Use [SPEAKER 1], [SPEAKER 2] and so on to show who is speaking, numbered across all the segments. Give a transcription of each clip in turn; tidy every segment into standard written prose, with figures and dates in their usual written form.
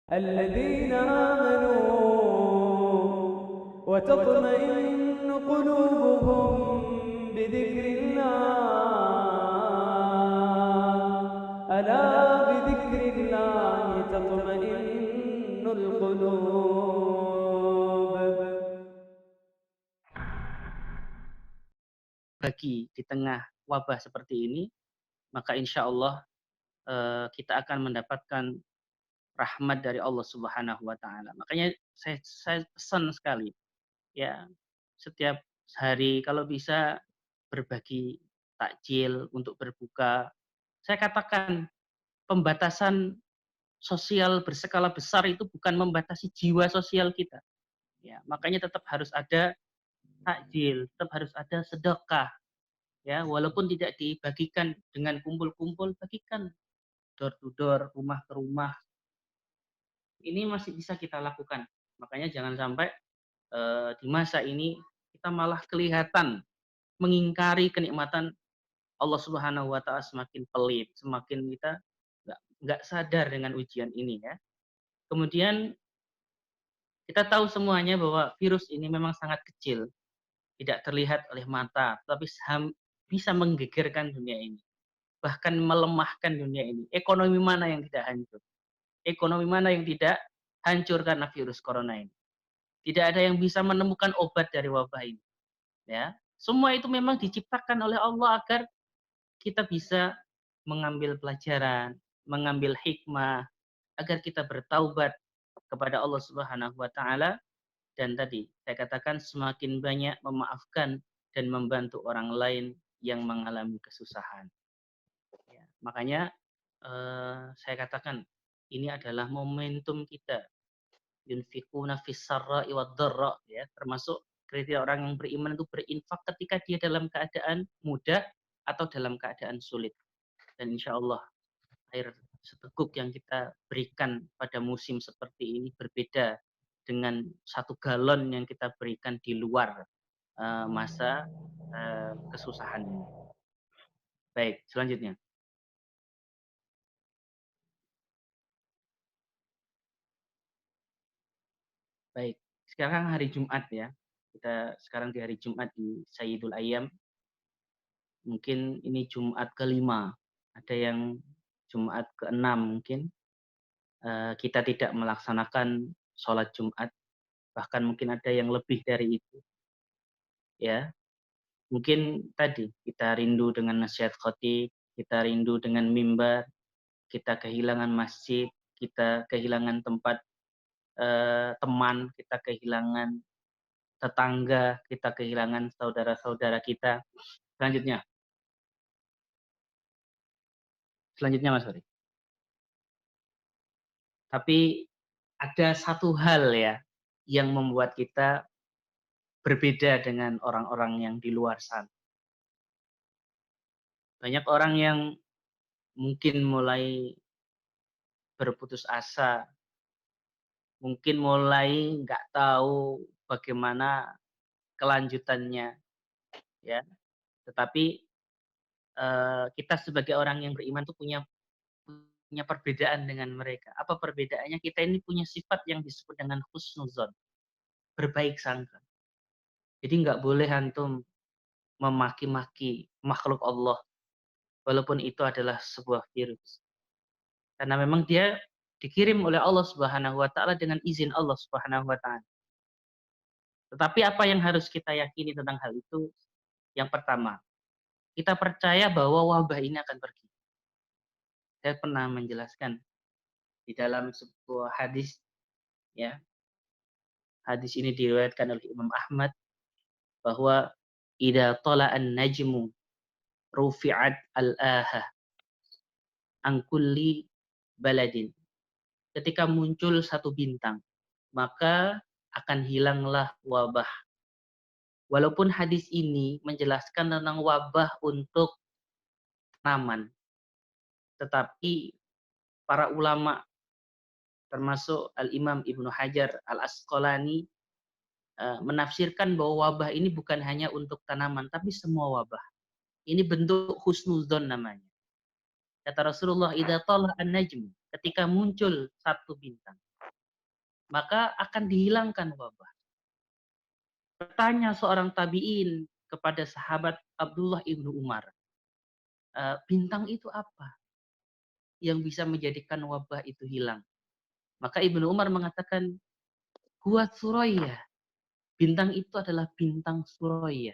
[SPEAKER 1] الذين آمنوا وتطمئن قلوبهم بذكر الله ألا بذكر الله تطمئن القلوب.
[SPEAKER 2] Bagi di tengah wabah seperti ini, maka insya Allah kita akan mendapatkan rahmat dari Allah Subhanahu wa taala. Makanya saya pesan sekali ya, setiap hari kalau bisa berbagi takjil untuk berbuka. Saya katakan pembatasan sosial berskala besar itu bukan membatasi jiwa sosial kita. Ya, makanya tetap harus ada takjil, tetap harus ada sedekah. Ya, walaupun tidak dibagikan dengan kumpul-kumpul, bagikan door to door, rumah ke rumah. Ini masih bisa kita lakukan. Makanya jangan sampai di masa ini kita malah kelihatan mengingkari kenikmatan Allah Subhanahu wa taala, semakin pelit, semakin kita nggak sadar dengan ujian ini ya. Kemudian kita tahu semuanya bahwa virus ini memang sangat kecil, tidak terlihat oleh mata, tapi bisa menggegerkan dunia ini, bahkan melemahkan dunia ini. Ekonomi mana yang tidak hancur? Ekonomi mana yang tidak hancur karena virus corona ini? Tidak ada yang bisa menemukan obat dari wabah ini. Ya, semua itu memang diciptakan oleh Allah agar kita bisa mengambil pelajaran, mengambil hikmah, agar kita bertaubat kepada Allah Subhanahu wa taala, dan tadi saya katakan semakin banyak memaafkan dan membantu orang lain yang mengalami kesusahan. Ya, makanya saya katakan ini adalah momentum kita, yunfikuna fis sarra'i wad dharra, ya, termasuk kriteria orang yang beriman itu berinfak ketika dia dalam keadaan mudah atau dalam keadaan sulit. Dan insya Allah air seteguk yang kita berikan pada musim seperti ini berbeda dengan 1 galon yang kita berikan di luar masa kesusahan ini. Baik, selanjutnya. Baik, sekarang hari Jumat ya. Kita sekarang di hari Jumat di Sayyidul Ayyam. Mungkin ini Jumat ke-5. Ada yang Jumat ke-6 mungkin. Kita tidak melaksanakan sholat Jumat. Bahkan mungkin ada yang lebih dari itu. Ya, mungkin tadi kita rindu dengan nasihat khatib, kita rindu dengan mimbar, kita kehilangan masjid, kita kehilangan tempat teman, kita kehilangan tetangga, kita kehilangan saudara-saudara kita. Selanjutnya, Mas Fari. Tapi ada satu hal ya yang membuat kita berbeda dengan orang-orang yang di luar sana. Banyak orang yang mungkin mulai berputus asa, mungkin mulai nggak tahu bagaimana kelanjutannya, ya. Tetapi kita sebagai orang yang beriman tuh punya perbedaan dengan mereka. Apa perbedaannya? Kita ini punya sifat yang disebut dengan husnuzon, berbaik sangka. Jadi nggak boleh antum memaki-maki makhluk Allah, walaupun itu adalah sebuah virus. Karena memang dia dikirim oleh Allah Subhanahu wa taala dengan izin Allah Subhanahu wa taala. Tetapi apa yang harus kita yakini tentang hal itu? Yang pertama, kita percaya bahwa wabah ini akan pergi. Saya pernah menjelaskan di dalam sebuah hadis, ya. Hadis ini diriwayatkan oleh Imam Ahmad bahwa idza tala'an najmu rufi'at al-aha an kulli baladin. Ketika muncul satu bintang, maka akan hilanglah wabah. Walaupun hadis ini menjelaskan tentang wabah untuk tanaman, tetapi para ulama termasuk Al-Imam Ibnu Hajar Al-Asqalani menafsirkan bahwa wabah ini bukan hanya untuk tanaman, tapi semua wabah. Ini bentuk husnudzon namanya. Kata Rasulullah, idza tala'an najm, ketika muncul satu bintang. maka akan dihilangkan wabah. Bertanya seorang tabi'in kepada sahabat Abdullah ibnu Umar, bintang itu apa yang bisa menjadikan wabah itu hilang? Maka Ibnu Umar mengatakan, huwa Suraya. Bintang itu adalah bintang Suraya.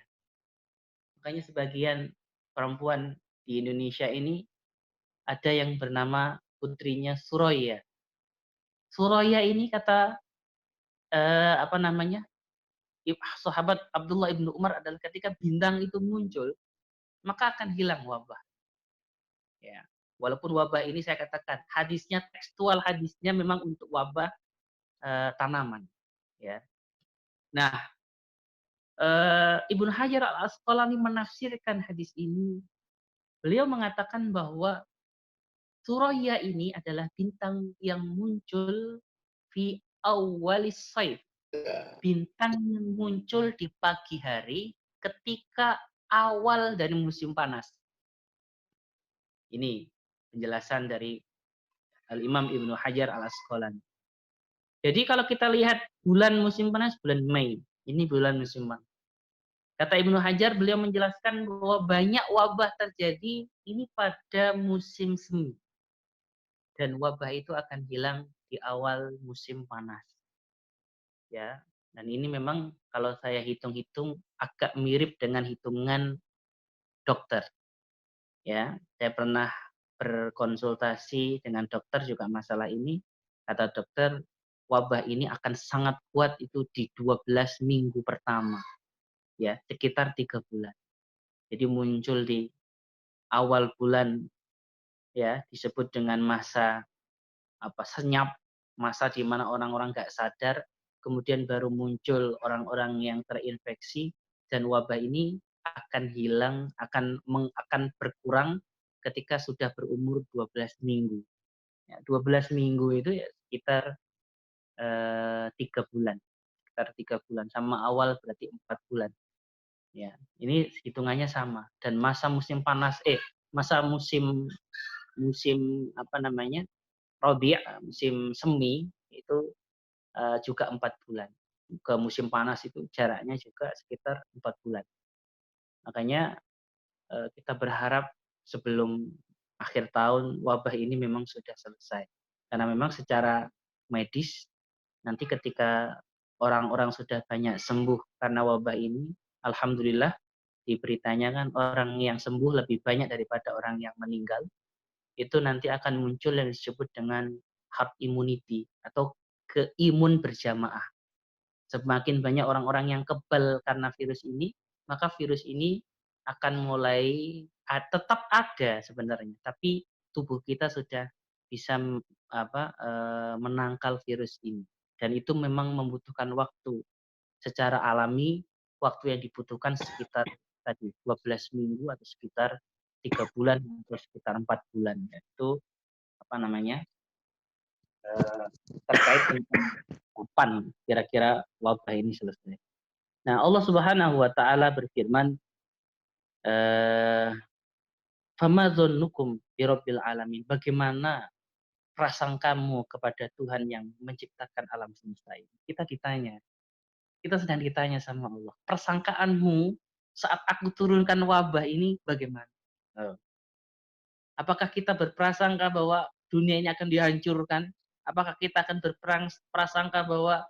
[SPEAKER 2] Makanya sebagian perempuan di Indonesia ini ada yang bernama putrinya Suraya. Suraya ini kata apa namanya? Sahabat Abdullah ibnu Umar adalah ketika bintang itu muncul, maka akan hilang wabah. Ya. Walaupun wabah ini saya katakan hadisnya, tekstual hadisnya memang untuk wabah tanaman. Ya. Nah, Ibnu Hajar al Asqalani menafsirkan hadis ini. Beliau mengatakan bahwa Suraya ini adalah bintang yang muncul fi awalis saif. Bintang yang muncul di pagi hari ketika awal dari musim panas. Ini penjelasan dari Al-Imam Ibnu Hajar al-Asqalani. Jadi kalau kita lihat bulan musim panas, bulan Mei. Ini bulan musim panas. Kata Ibnu Hajar, beliau menjelaskan bahwa banyak wabah terjadi ini pada musim semi. Dan wabah itu akan hilang di awal musim panas. Ya, dan ini memang kalau saya hitung-hitung agak mirip dengan hitungan dokter. Ya, saya pernah berkonsultasi dengan dokter juga masalah ini. Kata dokter, wabah ini akan sangat kuat itu di 12 minggu pertama. Ya, sekitar 3 bulan. Jadi muncul di awal bulan, ya, disebut dengan masa senyap, masa di mana orang-orang nggak sadar, kemudian baru muncul orang-orang yang terinfeksi, dan wabah ini akan hilang, akan berkurang ketika sudah berumur 12 minggu. Ya, 12 minggu itu ya sekitar 3 bulan. Sekitar 3 bulan. Sama awal berarti 4 bulan. Ya, ini hitungannya sama. Dan masa musim panas, masa musim musim apa namanya, Rabi', musim semi itu juga 4 bulan. Ke musim panas itu jaraknya juga sekitar 4 bulan. Makanya kita berharap sebelum akhir tahun wabah ini memang sudah selesai. Karena memang secara medis nanti ketika orang-orang sudah banyak sembuh karena wabah ini, alhamdulillah di beritanya kan orang yang sembuh lebih banyak daripada orang yang meninggal. Itu nanti akan muncul yang disebut dengan herd immunity atau keimun berjamaah. Semakin banyak orang-orang yang kebal karena virus ini, maka virus ini akan mulai tetap ada sebenarnya, tapi tubuh kita sudah bisa menangkal virus ini. Dan itu memang membutuhkan waktu. Secara alami, waktu yang dibutuhkan sekitar tadi 12 minggu atau sekitar 3 bulan atau sekitar 4 bulan. Itu apa namanya? Terkait dengan kapan kira-kira wabah ini selesai. Nah, Allah Subhanahu wa taala berfirman, "Fama dzannukum birabbil alamin?" Bagaimana prasangkamu kepada Tuhan yang menciptakan alam semesta ini? Kita ditanya. Kita sedang ditanya sama Allah. Persangkaanmu saat aku turunkan wabah ini bagaimana? Apakah kita berprasangka bahwa dunia ini akan dihancurkan? Apakah kita akan berprasangka bahwa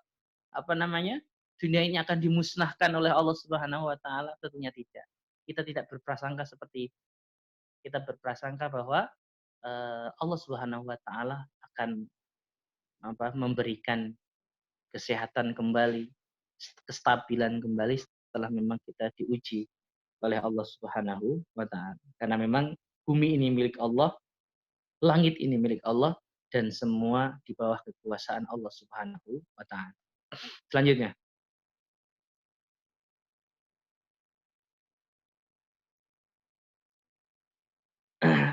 [SPEAKER 2] dunia ini akan dimusnahkan oleh Allah Subhanahu wa taala? Tentunya tidak. Kita tidak berprasangka seperti itu. Kita berprasangka bahwa Allah Subhanahu wa taala akan memberikan kesehatan kembali, kestabilan kembali setelah memang kita diuji oleh Allah Subhanahu wa taala. Karena memang bumi ini milik Allah, langit ini milik Allah, dan semua di bawah kekuasaan Allah Subhanahu wa taala. Selanjutnya,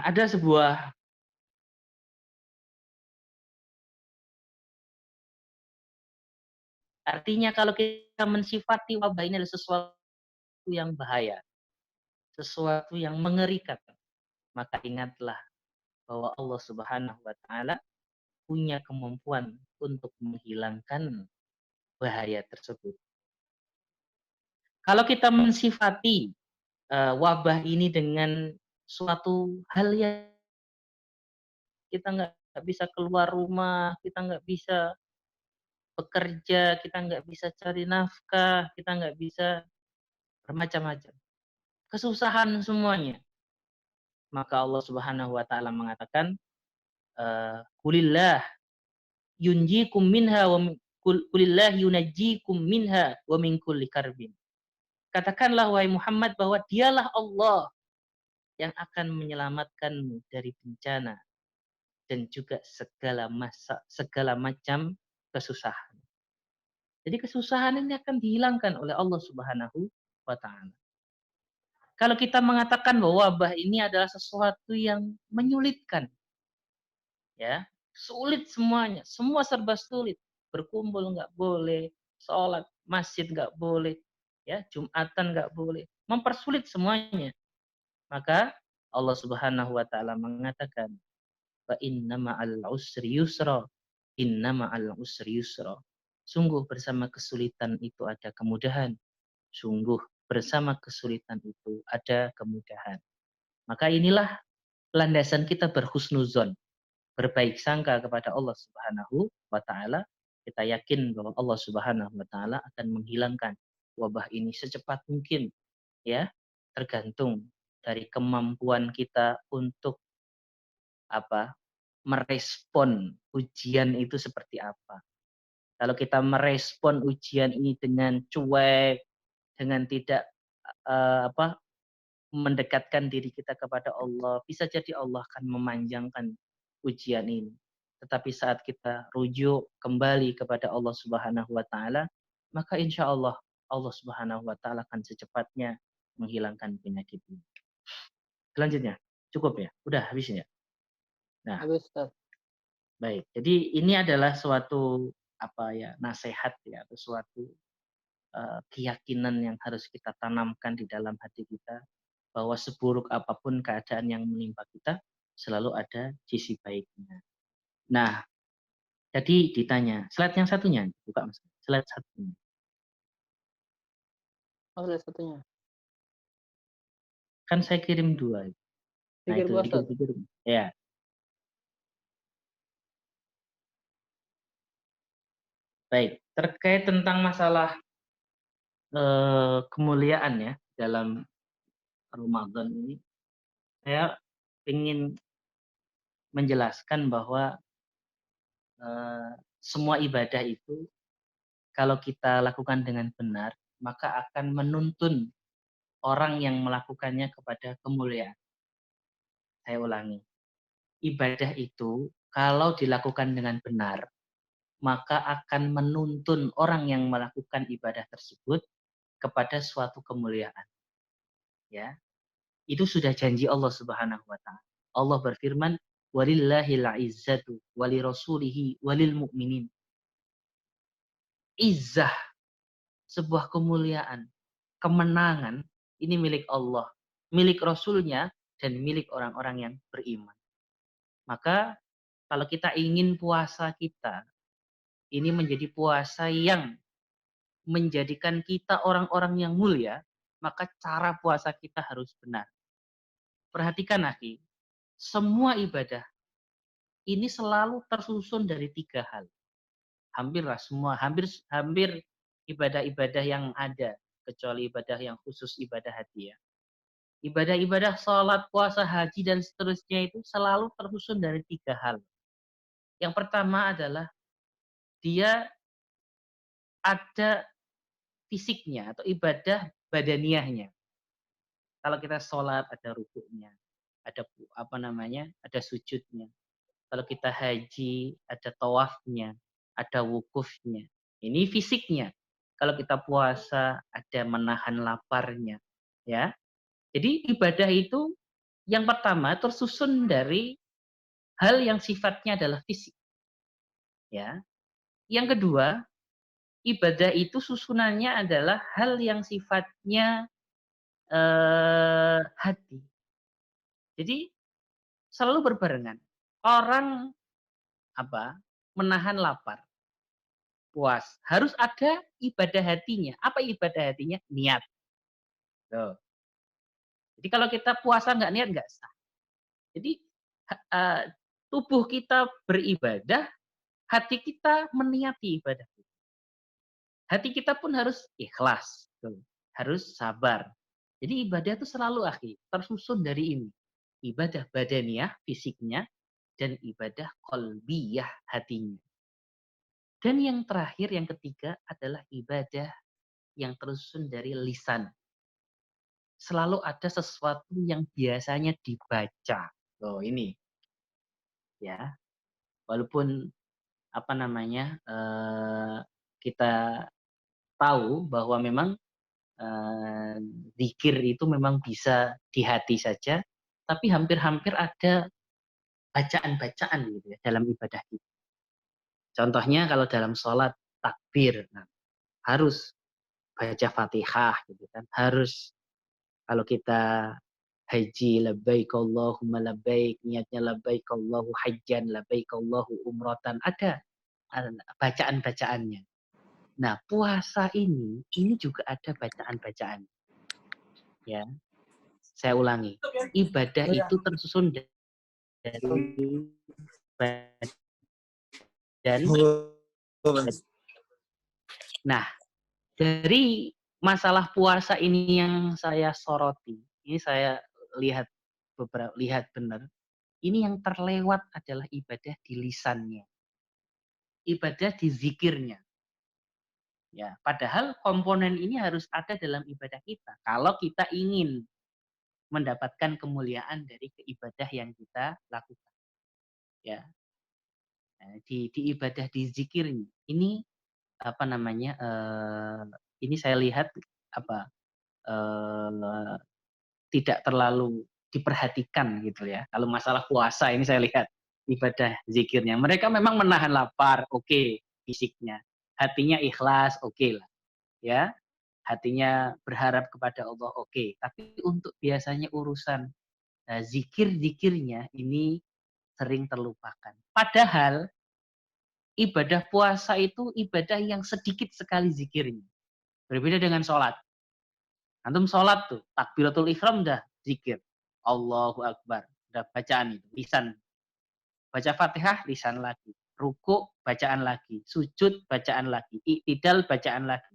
[SPEAKER 2] ada sebuah artinya kalau kita mensifati wabah ini adalah sesuatu yang bahaya, sesuatu yang mengerikan, maka ingatlah bahwa Allah Subhanahu wa taala punya kemampuan untuk menghilangkan bahaya tersebut. Kalau kita mensifati wabah ini dengan suatu hal yang kita nggak bisa keluar rumah, kita nggak bisa bekerja, kita nggak bisa cari nafkah, kita nggak bisa bermacam-macam. Kesusahan semuanya. Maka Allah Subhanahu wa taala mengatakan, "Qulillah yunjikum minha wa qulillah yunajjikum minha wa min kulli karbin." Katakanlah wahai Muhammad bahwa dialah Allah yang akan menyelamatkanmu dari bencana dan juga segala macam kesusahan. Jadi kesusahan ini akan dihilangkan oleh Allah Subhanahu wa taala. Kalau kita mengatakan bahwa wabah ini adalah sesuatu yang menyulitkan, ya, sulit semuanya, semua serba sulit. Berkumpul nggak boleh, sholat masjid nggak boleh, ya, Jumatan nggak boleh, mempersulit semuanya. Maka Allah Subhanahu wa taala mengatakan, "Fa inna ma'al usri yusra, inna ma'al usri yusra." Sungguh bersama kesulitan itu ada kemudahan. Sungguh bersama kesulitan itu ada kemudahan. Maka inilah landasan kita berhusnuzon, berbaik sangka kepada Allah Subhanahu wa taala. Kita yakin bahwa Allah Subhanahu wa taala akan menghilangkan wabah ini secepat mungkin, ya. Tergantung dari kemampuan kita untuk apa? Merespon ujian itu seperti apa. Kalau kita merespon ujian ini dengan cuek, dengan tidak apa? Mendekatkan diri kita kepada Allah, bisa jadi Allah akan memanjangkan ujian ini. Tetapi saat kita rujuk kembali kepada Allah Subhanahu wa taala, maka insya Allah Allah Subhanahu wa taala akan secepatnya menghilangkan penyakit ini. Selanjutnya, cukup ya? Udah habis ya? Nah,
[SPEAKER 3] Habis, Ustaz.
[SPEAKER 2] baik. Jadi ini adalah suatu apa ya, nasihat ya, atau suatu keyakinan yang harus kita tanamkan di dalam hati kita bahwa seburuk apapun keadaan yang menimpa kita, selalu ada sisi baiknya. Nah, jadi ditanya, slide yang satunya, buka Mas. Slide satunya.
[SPEAKER 3] Oh, lihat satunya.
[SPEAKER 2] Kan saya kirim 2. Nah,
[SPEAKER 3] Pikir
[SPEAKER 2] itu
[SPEAKER 3] gua, Ustaz.
[SPEAKER 2] pikir-pikir. Ya, baik. Terkait tentang masalah kemuliaan ya dalam Ramadan ini, saya ingin menjelaskan bahwa semua ibadah itu kalau kita lakukan dengan benar, maka akan menuntun orang yang melakukannya kepada kemuliaan. Saya ulangi, ibadah itu kalau dilakukan dengan benar, maka akan menuntun orang yang melakukan ibadah tersebut kepada suatu kemuliaan. Ya, itu sudah janji Allah Subhanahu wa taala. Allah berfirman, "Walillahil 'izzatu walirasulihi walil mu'minin." Izzah, sebuah kemuliaan, kemenangan, ini milik Allah, milik Rasulnya, dan milik orang-orang yang beriman. Maka kalau kita ingin puasa kita ini menjadi puasa yang menjadikan kita orang-orang yang mulia, maka cara puasa kita harus benar. Perhatikan akhi, semua ibadah ini selalu tersusun dari 3 hal. Hampirlah semua, hampir ibadah-ibadah yang ada, kecuali ibadah yang khusus ibadah hati ya. Ibadah-ibadah sholat, puasa, haji, dan seterusnya itu selalu tersusun dari 3 hal. Yang pertama adalah dia ada fisiknya atau ibadah badaniahnya. Kalau kita sholat ada rukuknya, ada apa namanya, ada sujudnya. Kalau kita haji ada tawafnya, ada wukufnya. Ini fisiknya. Kalau kita puasa ada menahan laparnya, ya. Jadi ibadah itu yang pertama tersusun dari hal yang sifatnya adalah fisik, ya. Yang kedua, ibadah itu susunannya adalah hal yang sifatnya hati. Jadi selalu berbarengan. Orang apa? Menahan lapar. puas. Harus ada ibadah hatinya. Apa ibadah hatinya? Niat. Tuh. Jadi kalau kita puasa nggak niat nggak sah. Jadi eee, tubuh kita beribadah, hati kita meniati ibadah. Hati kita pun harus ikhlas, tuh. Harus sabar. Jadi ibadah itu selalu tersusun dari ini. Ibadah badaniyah, fisiknya, dan ibadah qalbiyah, hatinya. Dan yang terakhir, yang ketiga adalah ibadah yang tersusun dari lisan. Selalu ada sesuatu yang biasanya dibaca. Loh ini, ya. Walaupun apa namanya, kita tahu bahwa memang Eee, zikir itu memang bisa di hati saja, tapi hampir-hampir ada bacaan-bacaan gitu ya dalam ibadah kita. Contohnya kalau dalam sholat takbir, nah harus baca Fatihah gitu kan, harus kalau kita haji labbaik Allahumma labbaik, niatnya labbaik Allahu hajjan, labbaik Allahu umratan, ada bacaan-bacaannya. Nah puasa ini juga ada bacaan-bacaan ya. Saya ulangi, ibadah itu tersusun dari badan. Nah, dari masalah puasa ini yang saya soroti, ini saya lihat lihat benar, ini yang terlewat adalah ibadah di lisannya, ibadah di zikirnya. Ya, padahal komponen ini harus ada dalam ibadah kita. Kalau kita ingin mendapatkan kemuliaan dari ibadah yang kita lakukan, ya. Nah, di ibadah di zikirnya ini apa namanya, ini saya lihat apa, eee, tidak terlalu diperhatikan gitu ya. Kalau masalah puasa ini saya lihat ibadah zikirnya. Mereka memang menahan lapar, oke, fisiknya. Hatinya ikhlas, oke lah, ya. Hatinya berharap kepada Allah, oke. Tapi untuk biasanya urusan, zikir-zikirnya ini sering terlupakan. Padahal ibadah puasa itu ibadah yang sedikit sekali zikirnya. Berbeda dengan sholat. Antum sholat tuh, takbiratul ihram udah zikir. Allahu Akbar. Udah bacaan itu, lisan. Baca Fatihah, lisan lagi. Ruku, bacaan lagi. Sujud, bacaan lagi. Iktidal, bacaan lagi.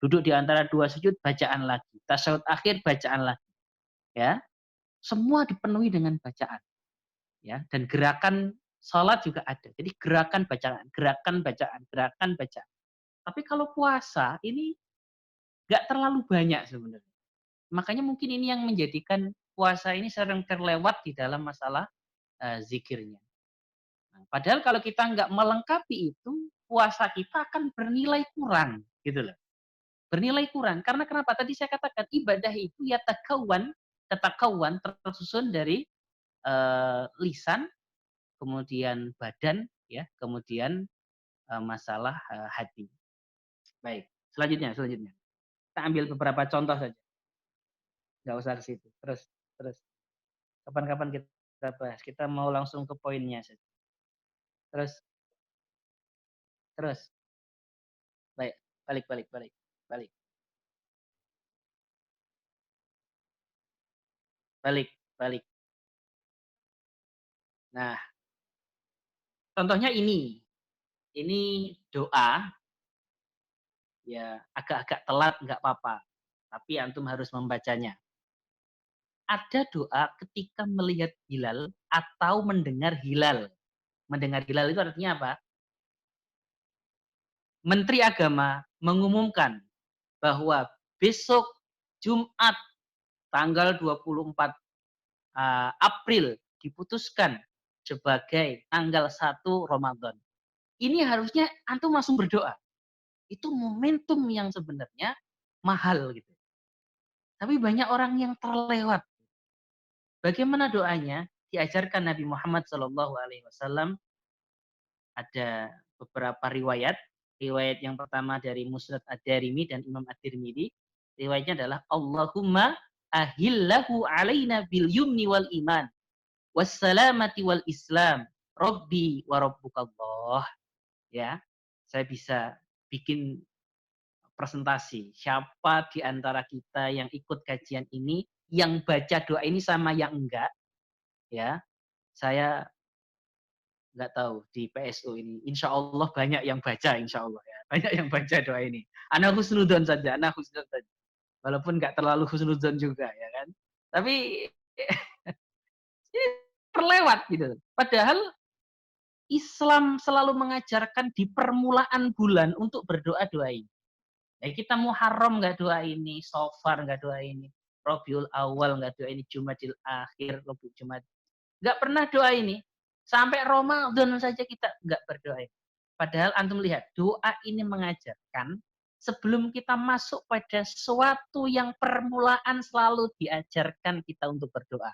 [SPEAKER 2] Duduk di antara dua sujud, bacaan lagi. Tasyahud akhir, bacaan lagi. Ya, semua dipenuhi dengan bacaan. Ya, dan gerakan sholat juga ada. Jadi gerakan bacaan, gerakan bacaan, gerakan bacaan. Tapi kalau puasa ini nggak terlalu banyak sebenarnya. Makanya mungkin ini yang menjadikan puasa ini sering terlewat di dalam masalah zikirnya. Nah, padahal kalau kita nggak melengkapi itu, puasa kita akan bernilai kurang, gitu loh. Bernilai kurang. Karena kenapa? Tadi saya katakan ibadah itu ya tatakawan tersusun dari lisan, kemudian badan, ya, kemudian masalah hati. Baik, selanjutnya. Kita ambil beberapa contoh saja. Nggak usah ke situ. Terus. Kapan-kapan kita bahas. Kita mau langsung ke poinnya saja. Terus. Baik, balik. Balik. Nah, contohnya ini. Ini doa, ya agak-agak telat nggak apa-apa. Tapi antum harus membacanya. Ada doa ketika melihat hilal atau mendengar hilal. Mendengar hilal itu artinya apa? Menteri Agama mengumumkan bahwa besok Jumat tanggal 24 April diputuskan sebagai tanggal 1 Ramadan. Ini harusnya antum langsung berdoa. Itu momentum yang sebenarnya mahal gitu. Tapi banyak orang yang terlewat. Bagaimana doanya? Diajarkan Nabi Muhammad SAW. Ada beberapa riwayat. Riwayat yang pertama dari Musnad Ad-Darimi dan Imam At-Tirmidzi. Riwayatnya adalah Allahumma ahillahu alaina bil yumni wal iman wassalamati wal islam rabbi wa rabbukallah. Ya, saya bisa bikin presentasi. Siapa di antara kita yang ikut kajian ini, yang baca doa ini sama yang enggak, ya. Saya nggak tahu di PSU ini. Insya Allah banyak yang baca, insya Allah ya. Banyak yang baca doa ini. Ana husnudzon saja, ana husnudzon saja. Walaupun nggak terlalu husnudzon juga ya kan. Tapi terlewat gitu. Padahal Islam selalu mengajarkan di permulaan bulan untuk berdoa-doa ini. Ya, kita Muharram nggak doa ini, Safar nggak doa ini, Rabiul Awal nggak doa ini, Jumadil Akhir, Rabiul Jumad nggak pernah doa ini. Sampai Ramadan saja kita nggak berdoa. Padahal antum lihat, doa ini mengajarkan sebelum kita masuk pada sesuatu yang permulaan selalu diajarkan kita untuk berdoa.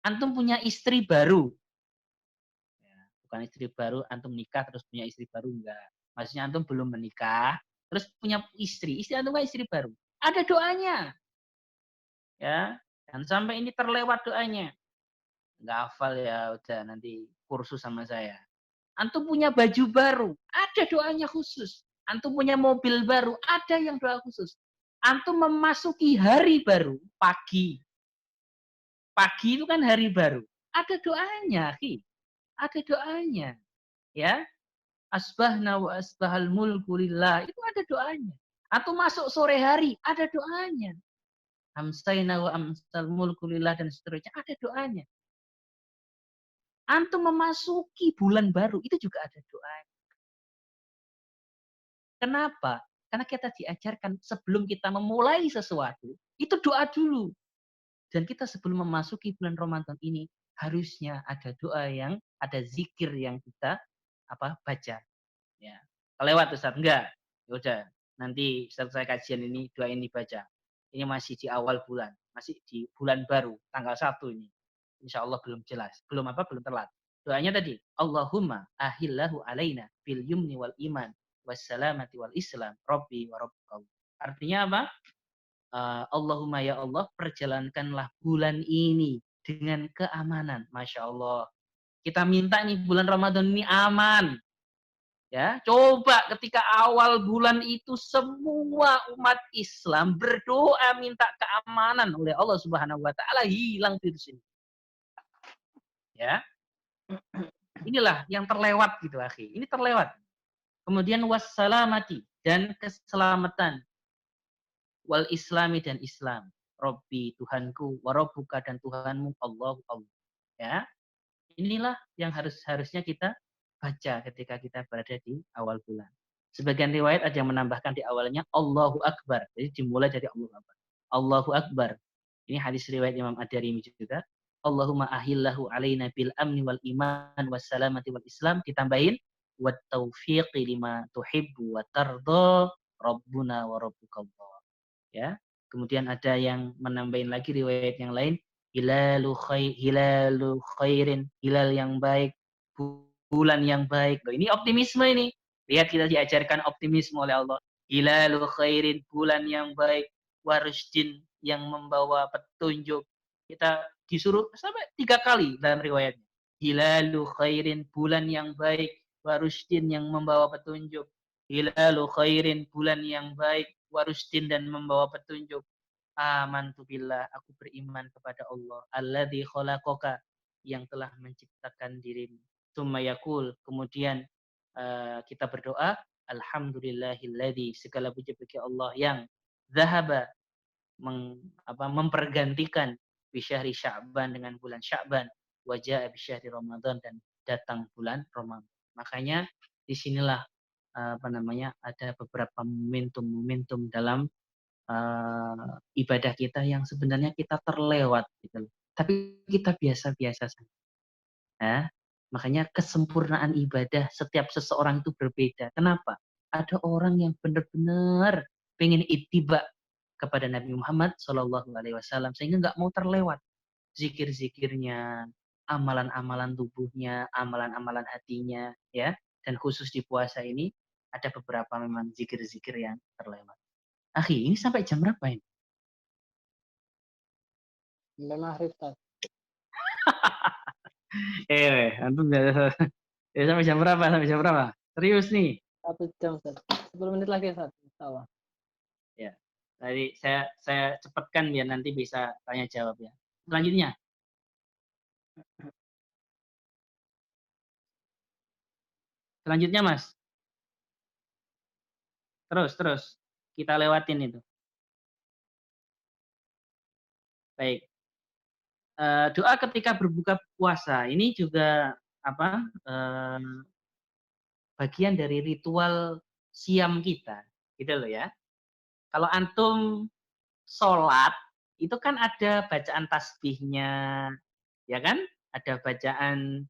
[SPEAKER 2] Antum punya istri baru. Ya, bukan istri baru, antum nikah terus punya istri baru, enggak. Maksudnya antum belum menikah, terus punya istri. Istri antum kan istri baru. Ada doanya. Ya, dan sampai ini terlewat doanya. Nggak hafal ya, udah nanti kursus sama saya. Antum punya baju baru, ada doanya khusus. Antum punya mobil baru, ada yang doa khusus. Antum memasuki hari baru, pagi. Pagi itu kan hari baru. Ada doanya, akhi. Ada doanya. Ya, asbahna wa asbahal mulku lillah. Itu ada doanya. Antum masuk sore hari, ada doanya. Amsayna wa amsal mulku lillah dan seterusnya, ada doanya. Antum memasuki bulan baru, itu juga ada doa. Kenapa? Karena kita diajarkan sebelum kita memulai sesuatu, itu doa dulu. Dan kita sebelum memasuki bulan Ramadan ini, harusnya ada doa yang, ada zikir yang kita baca. Ya. Kelewat Ustaz? Enggak. Ya udah, nanti selesai kajian ini, doa ini baca. Ini masih di awal bulan, masih di bulan baru, tanggal 1 ini. Insya Allah belum jelas. Belum telat. Doanya tadi, Allahumma ahillahu alaina bil yumni wal iman wassalamati wal islam rabbi wa rabbukau. Artinya apa? Allahumma ya Allah, perjalankanlah bulan ini dengan keamanan. Masya Allah. Kita minta nih bulan Ramadan ini aman. Ya, coba ketika awal bulan itu semua umat Islam berdoa minta keamanan oleh Allah Subhanahu wa taala, hilang virus ini. Ya. Inilah yang terlewat gitu, akhi. Ini terlewat. Kemudian wassalamati dan keselamatan. Wal islami dan Islam. Robbi Tuhanku, warabbuka dan Tuhanmu Allah. Ya. Inilah yang harusnya kita baca ketika kita berada di awal bulan. Sebagian riwayat ada yang menambahkan di awalnya Allahu Akbar. Jadi dimulai dari Allahu Akbar. Allahu Akbar. Ini hadis riwayat Imam Ad-Darimi juga. Allahumma ahillahu alaina bil amni wal iman wassalamati wal islam. Ditambahin wat taufiqi lima tuhibbu wa tarda rabbuna wa rabbukallah. Ya. Kemudian ada yang menambahin lagi riwayat yang lain, hilalu khairin, hilal yang baik, bulan yang baik. Loh, ini optimisme ini. Lihat kita diajarkan optimisme oleh Allah. Hilalu khairin, bulan yang baik, warusdin yang membawa petunjuk. Kita disuruh sampai 3 kali dalam riwayatnya. Hilalu khairin, bulan yang baik, warusdin yang membawa petunjuk. Hilalu khairin, bulan yang baik, warusdin dan membawa petunjuk. Amantu billah, aku beriman kepada Allah. Alladzi khalaqaka, yang telah menciptakan dirimu. Tsumma yaqul, kemudian kita berdoa, alhamdulillahilladzi, segala puji bagi Allah yang zahaba, mempergantikan bisyahri Sya'ban dengan bulan Sya'ban, wa jaa bisyahri Ramadan dan datang bulan Ramadan. Makanya disinilah ada beberapa momentum dalam ibadah kita yang sebenarnya kita terlewat gitu. Tapi kita biasa-biasa saja. Ya. Makanya kesempurnaan ibadah setiap seseorang itu berbeda. Kenapa? Ada orang yang benar-benar pengen ittiba kepada Nabi Muhammad SAW sehingga nggak mau terlewat zikir-zikirnya, amalan-amalan tubuhnya, amalan-amalan hatinya, ya. Dan khusus di puasa ini ada beberapa memang zikir-zikir yang terlewat. Akhi, ini sampai jam berapa ini?
[SPEAKER 3] Sampai maghrib, Ustaz.
[SPEAKER 2] Antum sampai jam berapa? Sampai jam berapa? Serius nih?
[SPEAKER 3] 1 jam, Ustaz. 10 menit lagi Ustaz. Insyaallah.
[SPEAKER 2] Ya. Tadi saya cepatkan biar nanti bisa tanya jawab ya. Selanjutnya. Selanjutnya Mas. Terus. Kita lewatin itu. Baik. Doa ketika berbuka puasa ini juga bagian dari ritual siam kita, gitu loh ya. Kalau antum sholat itu kan ada bacaan tasbihnya, ya kan? Ada bacaan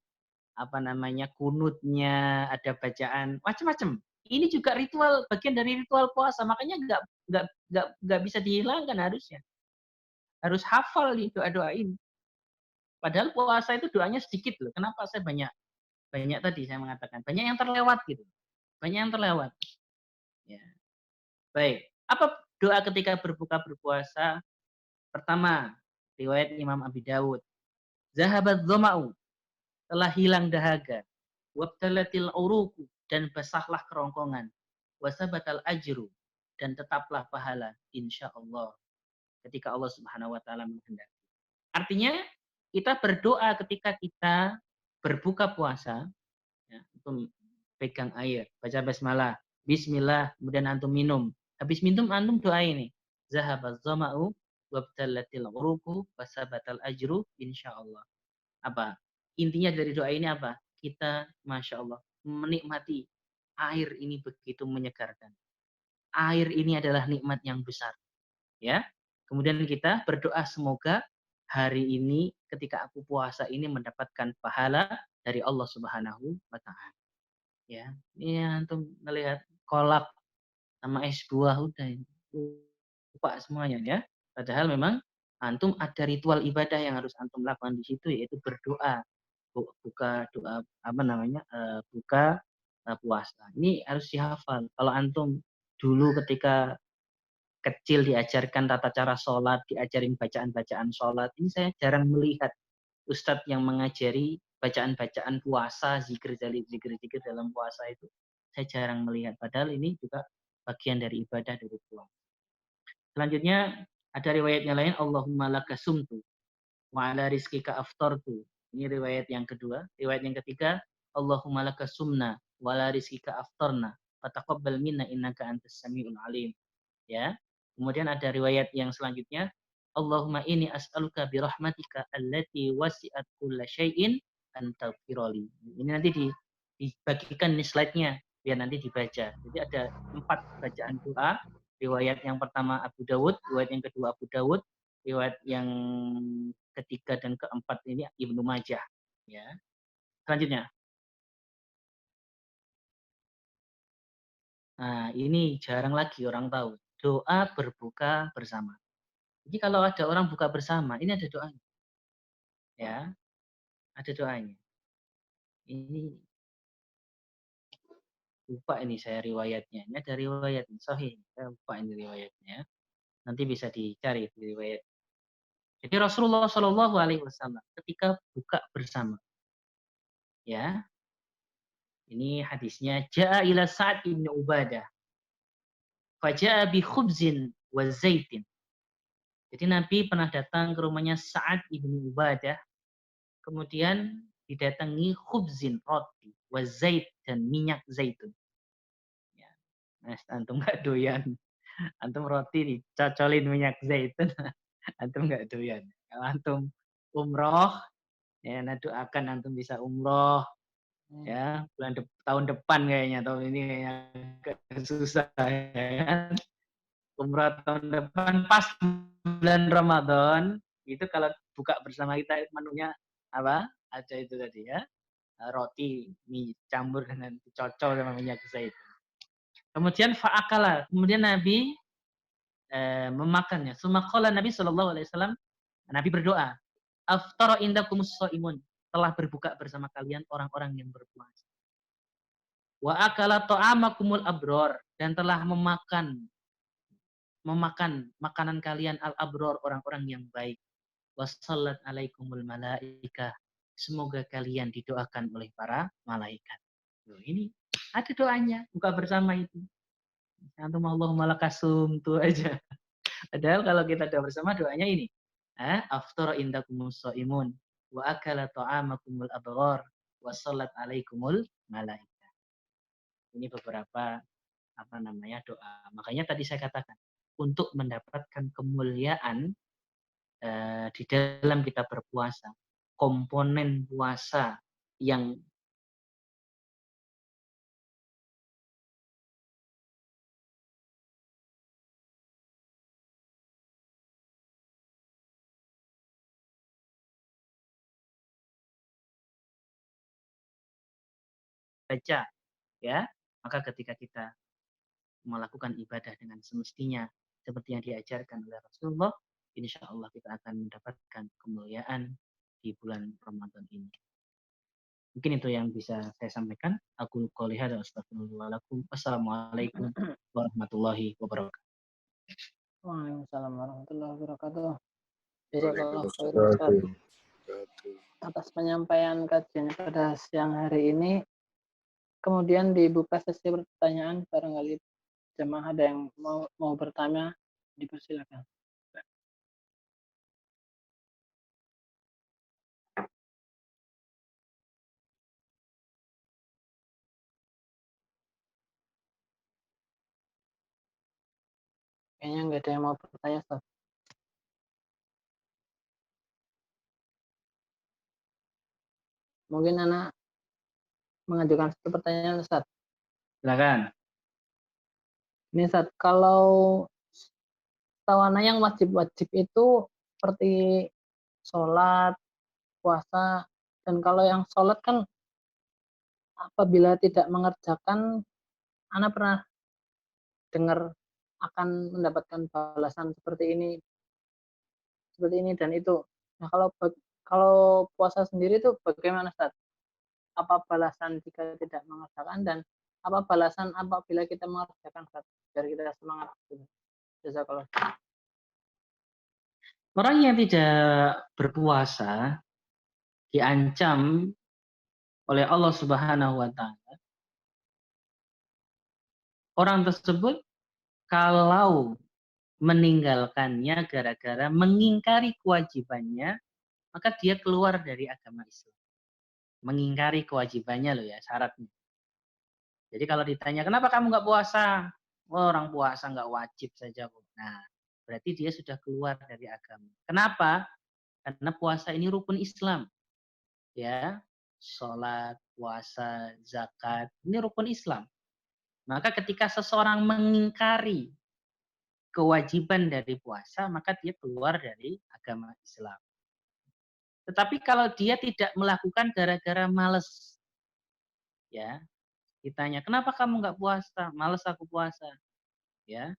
[SPEAKER 2] kunutnya, ada bacaan macam-macam. Ini juga ritual, bagian dari ritual puasa, makanya nggak bisa dihilangkan harusnya. Harus hafal nih doa-doa ini. Padahal puasa itu doanya sedikit loh. Kenapa saya banyak tadi saya mengatakan banyak yang terlewat gitu. Banyak yang terlewat. Ya. Baik. Apa doa ketika berbuka berpuasa? Pertama, riwayat Imam Abi Dawud. Zahabat dzama'u, telah hilang dahaga. Wabtalatil uruku, dan basahlah kerongkongan. Wasabatal ajru, dan tetaplah pahala insyaallah ketika Allah Subhanahu wa taala menghendaki. Artinya kita berdoa ketika kita berbuka puasa, ya, antum pegang air, baca basmalah, bismillah, kemudian antum minum. Habis minum antum doa ini. Zahabaz zama'u wabtalatil uruku wasabatal ajru insyaallah. Apa? Intinya dari doa ini apa? Kita Masya Allah menikmati air ini begitu menyegarkan. Air ini adalah nikmat yang besar. Ya. Kemudian kita berdoa semoga hari ini ketika aku puasa ini mendapatkan pahala dari Allah Subhanahu wa taala. Ya. Ini antum melihat kolak sama es buah udah lupa semuanya ya. Padahal memang antum ada ritual ibadah yang harus antum lakukan di situ yaitu berdoa. Buka doa buka puasa. Ini harus dihafal. Kalau antum dulu ketika kecil diajarkan tata cara sholat, diajarin bacaan-bacaan sholat. Ini saya jarang melihat ustadz yang mengajari bacaan-bacaan puasa, zikir dalam puasa itu. Saya jarang melihat. Padahal ini juga bagian dari ibadah dari puasa. Selanjutnya ada riwayatnya lain, Allahumma laka sumtu wa ala rizkika aftartu. Ini riwayat yang kedua. Riwayat yang ketiga, Allahumma laka sumna wa ala rizkika aftarna. Fataqabbal minna innaka antas samiul alim. Ya. Kemudian ada riwayat yang selanjutnya, Allahumma inni as'aluka birahmatika allati wasi'at kulla syai'in an taghfirali. Ini nanti dibagikan nih slide-nya biar nanti dibaca. Jadi ada 4 bacaan doa. Riwayat yang pertama Abu Dawud, riwayat yang kedua Abu Dawud, riwayat yang ketiga dan keempat ini Ibnu Majah. Ya. Selanjutnya. Nah, ini jarang lagi orang tahu. Doa berbuka bersama. Jadi kalau ada orang buka bersama, ini ada doanya. Ya, ada doanya. Ini lupa ini saya riwayatnya. Ini ada riwayat sahih. Saya lupa ini riwayatnya. Nanti bisa dicari di riwayat. Jadi Rasulullah Shallallahu Alaihi Wasallam ketika buka bersama, ya, ini hadisnya Ja'a ila Sa'ad ibn Ubadah, faja'a bi khubzin wa zaitin. Jadi Nabi pernah datang ke rumahnya Sa'ad ibn Ubadah, kemudian didatangi khubzin roti, wa zait dan minyak zaitun. Ya. Mas, antum nggak doyan. Antum roti dicocolin minyak zaitun, antum nggak doyan. Kalau antum umroh, ya nah doakan antum bisa umroh, ya tahun depan kayaknya, tahun ini kayaknya agak susah ya kan. Umroh tahun depan pas bulan Ramadan, itu kalau buka bersama kita menunya apa? Ada itu tadi ya. Roti mie campur dengan dicocol sama minyak zaitun. Kemudian fa'akala, kemudian Nabi memakannya. Sumaqala Nabi Shallallahu Alaihi Wasallam, Nabi berdoa, aftara indakumus shaimun, telah berbuka bersama kalian orang-orang yang berpuasa. Wa akala ta'amakumul abror, dan telah memakan makanan kalian al-abror, orang-orang yang baik. Wassallat alaikumul malaikah, semoga kalian didoakan oleh para malaikat. Loh, ini ada doanya buka bersama itu. Antum Allahumma lakasumtu aja. Padahal kalau kita doa bersama doanya ini. Aftara indakumus shaimun wa akala ta'amakumul abrar wa shallat alaikumul malaikah. Ini beberapa doa. Makanya tadi saya katakan untuk mendapatkan kemuliaan di dalam kita berpuasa, komponen puasa yang baca, ya, maka ketika kita melakukan ibadah dengan semestinya seperti yang diajarkan oleh Rasulullah, insya Allah kita akan mendapatkan kemuliaan di bulan Ramadan ini. Mungkin itu yang bisa saya sampaikan. Aku qouli hadza wa astaghfirullah lakum. Wassalamualaikum warahmatullahi wabarakatuh.
[SPEAKER 3] Waalaikumsalam warahmatullahi wabarakatuh. Jazakallah khair Ustaz atas penyampaian kajian pada siang hari ini. Kemudian dibuka sesi pertanyaan, barangkali jemaah ada yang mau bertanya, dipersilakan. Kayaknya nggak ada yang mau bertanya, Ustaz. Mungkin anak mengajukan satu pertanyaan, Ustaz.
[SPEAKER 2] Silakan.
[SPEAKER 3] Ini Ustaz, kalau tawana yang wajib-wajib itu seperti sholat, puasa, dan kalau yang sholat kan apabila tidak mengerjakan, anak pernah dengar akan mendapatkan balasan seperti ini dan itu. Nah, kalau puasa sendiri itu bagaimana, Ustaz? Apa balasan jika tidak mengerjakan dan apa balasan apabila kita mengerjakan, Ustaz? Biar kita semangat. Jazakallah.
[SPEAKER 2] Orang yang tidak berpuasa diancam oleh Allah Subhanahu wa taala. Orang tersebut kalau meninggalkannya gara-gara mengingkari kewajibannya, maka dia keluar dari agama Islam. Mengingkari kewajibannya loh ya, syaratnya. Jadi kalau ditanya, kenapa kamu nggak puasa? Oh, orang puasa nggak wajib saja. Nah, berarti dia sudah keluar dari agama. Kenapa? Karena puasa ini rukun Islam. Ya, sholat, puasa, zakat, ini rukun Islam. Maka ketika seseorang mengingkari kewajiban dari puasa, maka dia keluar dari agama Islam. Tetapi kalau dia tidak melakukan gara-gara males, ya, ditanya, kenapa kamu nggak puasa? Males aku puasa, ya.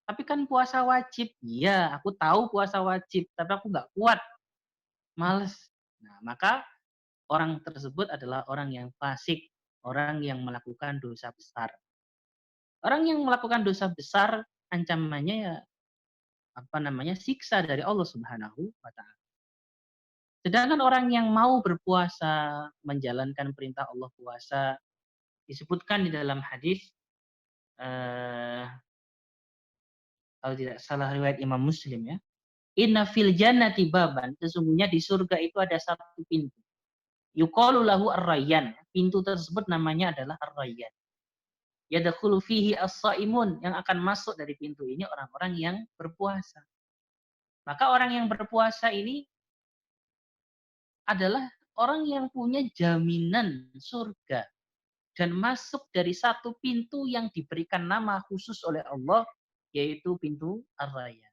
[SPEAKER 2] Tapi kan puasa wajib. Iya, aku tahu puasa wajib, tapi aku nggak kuat, males. Nah, maka orang tersebut adalah orang yang fasik, orang yang melakukan dosa besar. Orang yang melakukan dosa besar, ancamannya ya siksa dari Allah Subhanahu wa taala. Sedangkan orang yang mau berpuasa, menjalankan perintah Allah puasa, disebutkan di dalam hadis kalau tidak salah riwayat Imam Muslim ya. Inna fil jannati baban, sesungguhnya di surga itu ada satu pintu. Yuqalu lahu ar-rayyan. Pintu tersebut namanya adalah ar-rayyan. Yadkhulu fihi as-shaimun, yang akan masuk dari pintu ini orang-orang yang berpuasa. Maka orang yang berpuasa ini adalah orang yang punya jaminan surga dan masuk dari satu pintu yang diberikan nama khusus oleh Allah, yaitu pintu ar-rayyan.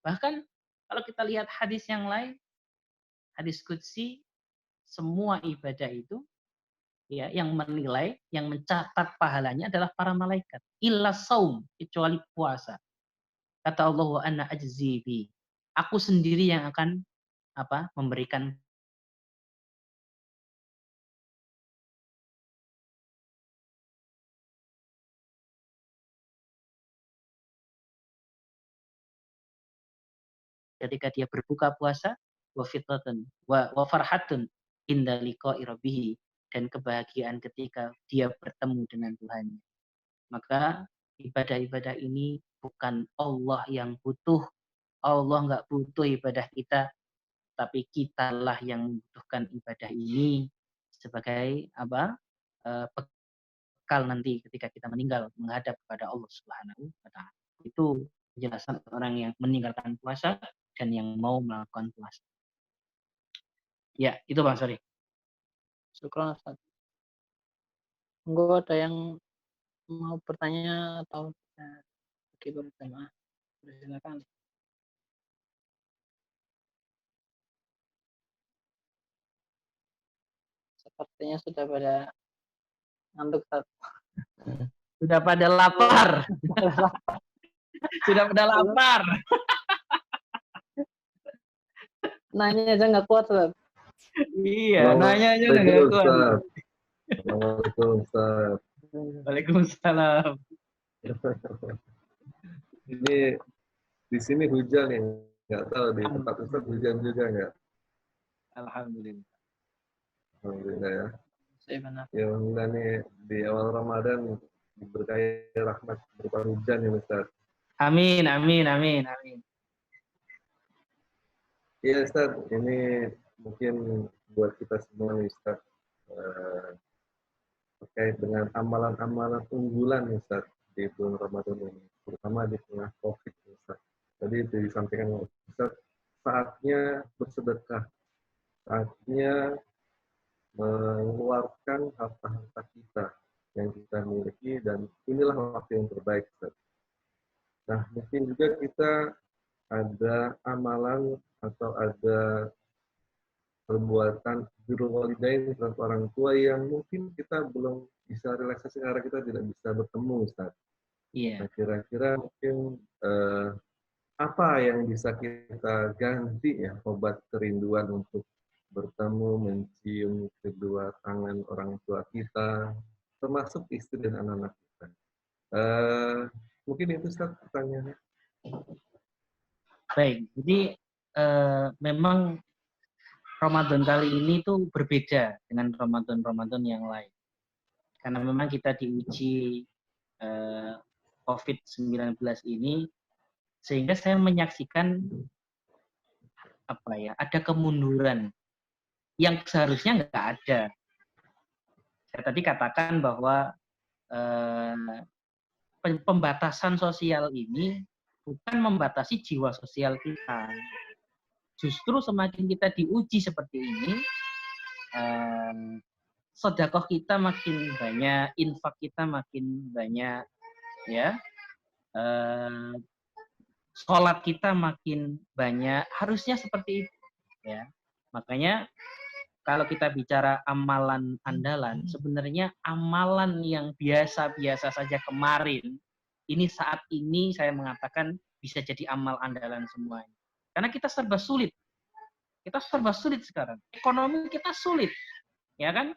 [SPEAKER 2] Bahkan kalau kita lihat hadis yang lain, hadis qudsi, semua ibadah itu ya yang menilai, yang mencatat pahalanya adalah para malaikat. Illa saum, kecuali puasa. Kata Allah, wa anna ajzi bi. Aku sendiri yang akan memberikan ketika dia berbuka puasa, wa fitratun wa farhatun inda liqa'i rabbih, dan kebahagiaan ketika dia bertemu dengan Tuhannya. Maka ibadah-ibadah ini bukan Allah yang butuh. Allah nggak butuh ibadah kita, tapi kitalah yang membutuhkan ibadah ini sebagai apa? Bekal nanti ketika kita meninggal menghadap kepada Allah Subhanahu wa taala. Itu penjelasan orang yang meninggalkan puasa dan yang mau melakukan puasa. Ya, itu Bang Sori.
[SPEAKER 3] Syukron Ustaz. Monggo ada yang mau bertanya atau bagi berjamaah, silakan. Sepertinya sudah pada ngantuk Ustaz.
[SPEAKER 2] Sudah pada lapar. Sudah pada lapar.
[SPEAKER 3] Nanya aja nggak kuat Ustaz.
[SPEAKER 2] Iya, nanya aja nggak kuat.
[SPEAKER 4] Assalamualaikum Ustaz.
[SPEAKER 2] Waalaikumsalam.
[SPEAKER 4] Ini di sini hujan nih, nggak tahu di tempat Ustaz hujan juga nggak?
[SPEAKER 2] Alhamdulillah.
[SPEAKER 4] Alhamdulillah ya.
[SPEAKER 3] Saya benar.
[SPEAKER 4] Ya alhamdulillah nih di awal Ramadan diberkahi rahmat berupa hujan ya Ustaz.
[SPEAKER 2] Amin, amin, amin, amin.
[SPEAKER 4] Iya Ustaz, ini mungkin buat kita semua nih Ustaz, terkait dengan amalan-amalan unggulan nih Ustaz di bulan Ramadan ini, terutama di tengah COVID Ustaz. Tadi disampaikan Ustaz, saatnya bersedekah, saatnya mengeluarkan harta-harta kita yang kita miliki, dan inilah waktu yang terbaik Ustaz. Nah, mungkin juga kita ada amalan atau ada perbuatan birrul walidain terhadap orang tua yang mungkin kita belum bisa relaksasi karena kita tidak bisa bertemu Ustaz.
[SPEAKER 2] Iya.
[SPEAKER 4] Nah, kira-kira mungkin apa yang bisa kita ganti ya obat kerinduan untuk bertemu, mencium kedua tangan orang tua kita, termasuk istri dan anak-anak kita. Mungkin itu Ustaz pertanyaannya.
[SPEAKER 2] Baik, jadi memang Ramadan kali ini tuh berbeda dengan Ramadan-Ramadan yang lain. Karena memang kita diuji COVID-19 ini, sehingga saya menyaksikan ada kemunduran yang seharusnya nggak ada. Saya tadi katakan bahwa pembatasan sosial ini bukan membatasi jiwa sosial kita. Justru semakin kita diuji seperti ini, sedekah kita makin banyak, infak kita makin banyak, ya. Sholat kita makin banyak, harusnya seperti itu, ya. Makanya kalau kita bicara amalan andalan, sebenarnya amalan yang biasa-biasa saja kemarin, ini saat ini saya mengatakan bisa jadi amal andalan semuanya. Karena kita serba sulit. Kita serba sulit sekarang. Ekonomi kita sulit. Ya kan?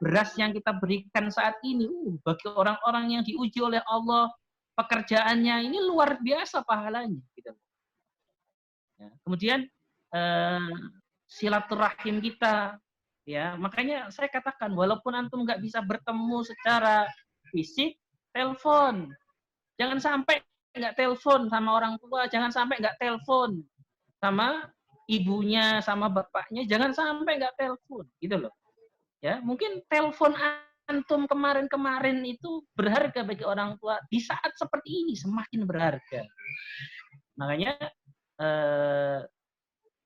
[SPEAKER 2] Beras yang kita berikan saat ini, bagi orang-orang yang diuji oleh Allah, pekerjaannya ini luar biasa pahalanya. Gitu. Ya. Kemudian silaturahim kita, ya, makanya saya katakan walaupun antum nggak bisa bertemu secara fisik, telepon. Jangan sampai nggak telepon sama orang tua, jangan sampai nggak telepon sama ibunya, sama bapaknya, jangan sampai nggak telepon, gitu loh. Ya, mungkin telepon antum kemarin-kemarin itu berharga bagi orang tua, di saat seperti ini semakin berharga. Makanya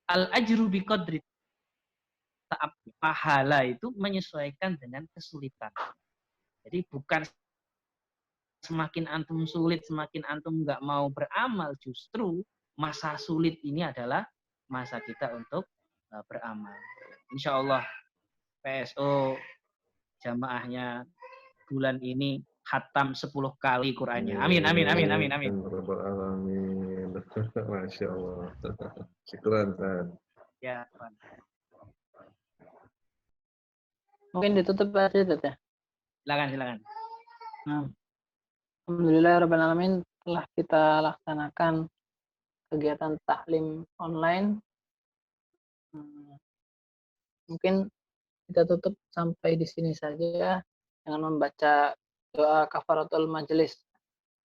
[SPEAKER 2] al-ajru biqadri ta'ab, pahala itu menyesuaikan dengan kesulitan. Jadi bukan semakin antum sulit, semakin antum nggak mau beramal, justru masa sulit ini adalah masa kita untuk beramal. Insya Allah PSO jamaahnya bulan ini khatam 10 kali Qur'annya. Amin, amin, amin, amin, amin.
[SPEAKER 4] Amin. Masya Allah. Syukran, Ustaz.
[SPEAKER 2] Ya, Tuhan.
[SPEAKER 3] Mungkin ditutup aja ya.
[SPEAKER 2] Silakan.
[SPEAKER 3] Nah, Alhamdulillahirrahmanirrahim, telah kita laksanakan kegiatan taklim online. Mungkin kita tutup sampai di sini saja. dengan membaca doa kafaratul majelis.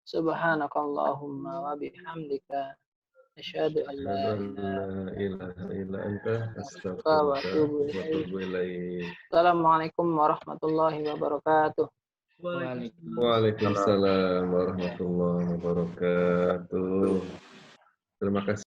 [SPEAKER 3] Subhanakallahumma wa bihamdika asyhadu an la
[SPEAKER 4] ilaha illa anta
[SPEAKER 3] astaghfiruka wa
[SPEAKER 4] astaghfiruka
[SPEAKER 3] atubu
[SPEAKER 4] wa atubu ilaik.
[SPEAKER 3] Assalamualaikum warahmatullahi wabarakatuh.
[SPEAKER 4] Waalaikumsalam warahmatullahi wabarakatuh. Terima kasih.